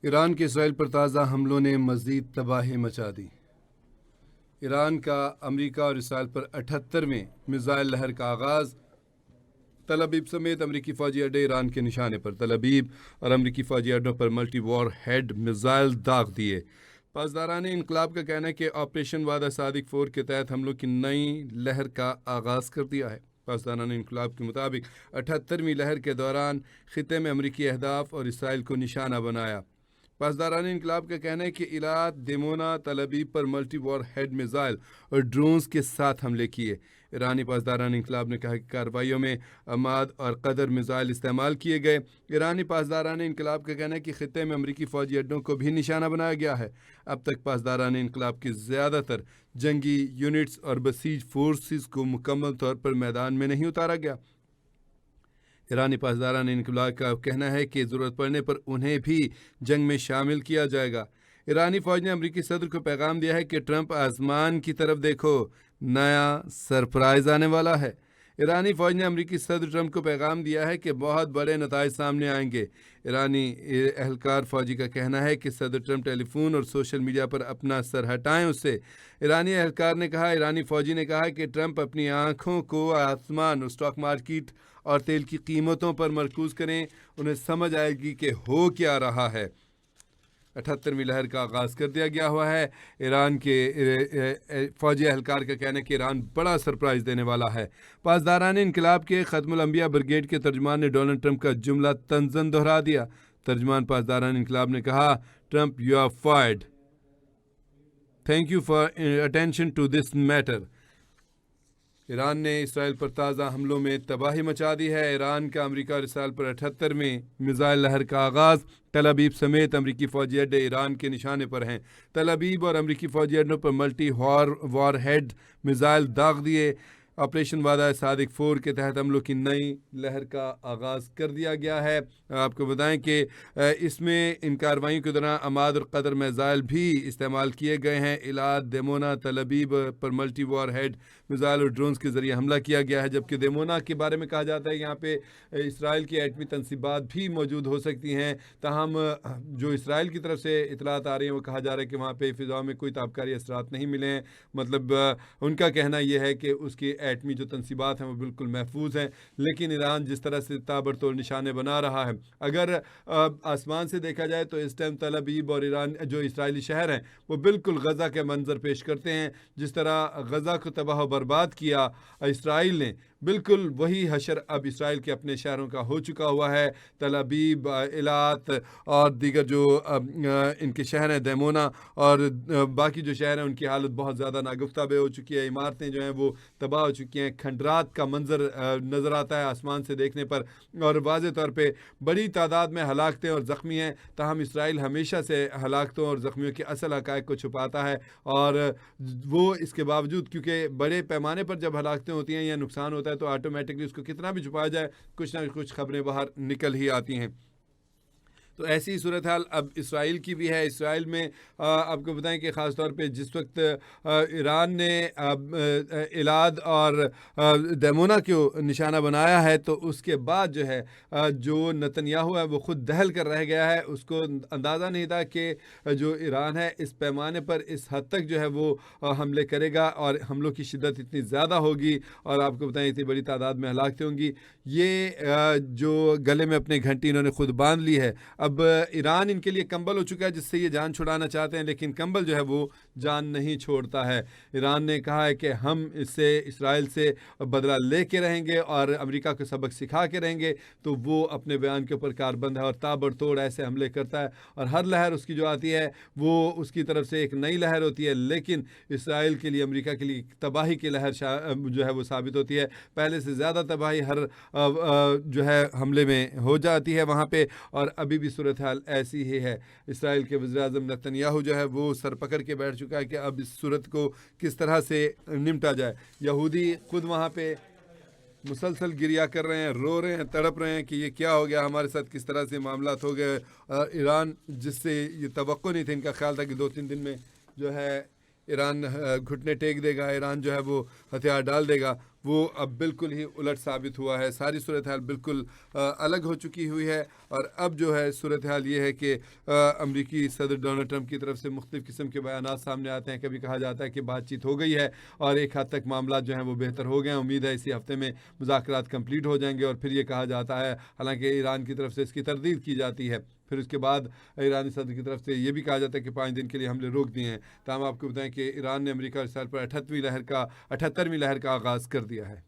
Iran के Israel पर ताज़ा हमलों ने मज़ीद तबाही मचा दी। ईरान का अमेरिका और इसराइल पर 78वें मिज़ाइल लहर का आगाज़। तल अबीब समेत अमरीकी फ़ौजी अड्डे ईरान के निशाने पर। तल अबीब और अमरीकी फ़ौजी अड्डों पर मल्टी वॉर हेड मिज़ाइल दाग दिए। पासदारान इनकलाब का कहना है कि ऑपरेशन वादा सादिक 4 के तहत हमलों की नई लहर का आगाज़ कर दिया है। पासदारान इनकलाब के मुताबिक 78वीं लहर के दौरान ख़ित्ते में अमरीकी अहदाफ और इसराइल को निशाना बनाया। पासदारान इनकलाब का कहना है कि इलात, देमोना, तल अबीब पर मल्टी वॉर हेड मिज़ाइल और ड्रोन्स के साथ हमले किए। ईरानी पासदारान इनकलाब ने कहा कि कार्रवाइयों में अमाद और कदर मिज़ाइल इस्तेमाल किए गए। ईरानी पासदारान इनकलाब का कहना है कि ख़ित्ते में अमरीकी फ़ौजी अड्डों को भी निशाना बनाया गया है। अब तक पासदारान इनकलाब की ज़्यादातर जंगी यूनिट्स और बसीज फोर्सेस को मुकम्मल तौर पर मैदान में नहीं उतारा गया। ईरानी पासदारान इनकलाब का कहना है कि ज़रूरत पड़ने पर उन्हें भी जंग में शामिल किया जाएगा। ईरानी फ़ौज ने अमरीकी सदर को पैगाम दिया है कि ट्रंप आसमान की तरफ देखो, नया सरप्राइज़ आने वाला है। ईरानी फ़ौज ने अमरीकी सदर ट्रंप को पैगाम दिया है कि बहुत बड़े नताइज सामने आएंगे। ईरानी एहलकार फ़ौजी का कहना है कि सदर ट्रंप टेलीफोन और सोशल मीडिया पर अपना सर हटाएं उससे। ईरानी एहलकार ने कहा, ईरानी फ़ौजी ने कहा कि ट्रंप अपनी आँखों को आसमान और स्टॉक मार्केट और तेल की कीमतों पर मरकूज़ करें, उन्हें समझ आएगी कि हो क्या रहा है। 78वीं लहर का आगाज़ कर दिया गया हुआ है। ईरान के फ़ौजी एहलकार का कहना है कि ईरान बड़ा सरप्राइज़ देने वाला है। पासदारान इनकलाब के ख़त्मुल अंबिया ब्रिगेड के तर्जमान ने डोनाल्ड ट्रंप का जुमला तंज़न दोहरा दिया। तर्जमान पासदारान इनकलाब ने कहा, Trump you are fired, thank you for attention to this matter. Iran ने इसराइल पर ताज़ा हमलों में तबाही मचा दी है। ईरान का अमेरिका और इसराइल पर 78वें मिज़ाइल लहर का आगाज़। तल अबीब समेत अमरीकी फ़ौजी अड्डे ईरान के निशाने पर हैं। तल अबीब और अमरीकी फ़ौजी अड्डों पर मल्टी वॉर हेड मिज़ाइल दाग दिए। ऑपरेशन वादा सादिक 4 के तहत हमलों की नई लहर का आगाज़ कर दिया गया है। आपको बताएं कि इसमें इन कार्रवाइयों के दौरान अमाद और कदर मिज़ाइल भी इस्तेमाल किए गए हैं। इलाद, देमोना, तल अबीब पर मल्टी वॉर हेड मिज़ाइल और ड्रोन्स के ज़रिए हमला किया गया है। जबकि देमोना के बारे में कहा जाता है यहाँ पे इसराइल की एटमी तनसीबात भी मौजूद हो सकती हैं। ताहम जो इसराइल की तरफ से इतलात आ रही हैं वो कहा जा रहा है कि वहाँ पे फ़िज़ा में कोई ताबकारी असरात नहीं मिले हैं। मतलब उनका कहना यह है कि उसकी एटमी जो तनसीबात हैं वो बिल्कुल महफूज हैं। लेकिन ईरान जिस तरह से ताबड़तोड़ निशाने बना रहा है, अगर आसमान से देखा जाए तो इस टाइम तल अबीब और ईरान जो इसराइली शहर हैं वो बिल्कुल गज़ा के मंजर पेश करते हैं। जिस तरह गज़ा को तबाह बर्बाद किया इसराइल ने, बिल्कुल वही हशर अब इसराइल के अपने शहरों का हो चुका हुआ है। तल अबीब, इलात और दीगर जो इनके शहर हैं, देमोना और बाकी जो शहर हैं, उनकी हालत बहुत ज़्यादा नागुफ्ताबे हो चुकी है। इमारतें जो हैं वो तबाह हो चुकी हैं। खंडरात का मंजर नज़र आता है आसमान से देखने पर और वाज़े तौर पे बड़ी तादाद में हलाकतें और ज़ख्मी हैं। ताहम इसराइल हमेशा से हलाकतों और ज़ख्मियों के असल हक़ाइक़ को छुपाता है और वो इसके बावजूद, क्योंकि बड़े पैमाने पर जब हलाकतें होती हैं या नुकसान होता है तो ऑटोमेटिकली उसको कितना भी छुपाया जाए कुछ ना कुछ खबरें बाहर निकल ही आती हैं। तो ऐसी ही सूरत हाल अब इसराइल की भी है। इसराइल में आपको बताएं कि ख़ास तौर पे जिस वक्त ईरान ने इलाद और देमोना को निशाना बनाया है तो उसके बाद जो है जो नेतन्याहू है वो ख़ुद दहल कर रह गया है। उसको अंदाज़ा नहीं था कि जो ईरान है इस पैमाने पर इस हद तक जो है वो हमले करेगा और हमलों की शिद्दत इतनी ज़्यादा होगी और आपको बताएं इतनी बड़ी तादाद में हलाकतें होंगी। ये जो गले में अपनी घंटी इन्होंने ख़ुद बांध ली है। अब ईरान इनके लिए कंबल हो चुका है जिससे ये जान छुड़ाना चाहते हैं, लेकिन कंबल जो है वो जान नहीं छोड़ता है। ईरान ने कहा है कि हम इससे इसराइल से बदला ले के रहेंगे और अमेरिका को सबक सिखा के रहेंगे। तो वो अपने बयान के ऊपर कारबंद है और ताबड़तोड़ ऐसे हमले करता है और हर लहर उसकी जो आती है वो उसकी तरफ से एक नई लहर होती है। लेकिन इसराइल के लिए, अमेरिका के लिए तबाही की लहर जो है वो साबित होती है। पहले से ज़्यादा तबाही हर जो है हमले में हो जाती है वहाँ पे और अभी भी सूरत हाल ऐसी ही है। इसराइल के वज़ीर-ए-आज़म नेतन्याहू जो है वो सर पकड़ के बैठ चुका है कि अब इस सूरत को किस तरह से निपटा जाए। यहूदी खुद वहाँ पे मुसलसल गिरिया कर रहे हैं, रो रहे हैं, तड़प रहे हैं कि ये क्या हो गया, हमारे साथ किस तरह से मामलात हो गए। ईरान जिससे ये तवक्को नहीं थी, इनका ख्याल था कि 2-3 दिन में जो है ईरान घुटने टेक देगा, ईरान जो है वो हथियार डाल देगा, वो अब बिल्कुल ही उलट साबित हुआ है। सारी सूरत हाल बिल्कुल अलग हो चुकी हुई है और अब जो है सूरत हाल ये है कि अमरीकी सदर डोनाल्ड ट्रंप की तरफ से मुख्तलिफ़ किस्म के बयानात सामने आते हैं। कभी कहा जाता है कि बातचीत हो गई है और एक हद तक मामला जो हैं वो बेहतर हो गए हैं, उम्मीद है इसी हफ्ते में मुज़ाकरात कंप्लीट हो जाएंगे। और फिर ये कहा जाता है, हालांकि ईरान की तरफ से इसकी तरदीद की जाती है, फिर उसके बाद ईरानी सदर की तरफ से ये भी कहा जाता है कि 5 दिन के लिए हमले रोक दिए हैं। तो हम आपको बताएं कि ईरान ने अमेरिका और इसराइल पर 78वीं लहर का आगाज़ कर दिया है।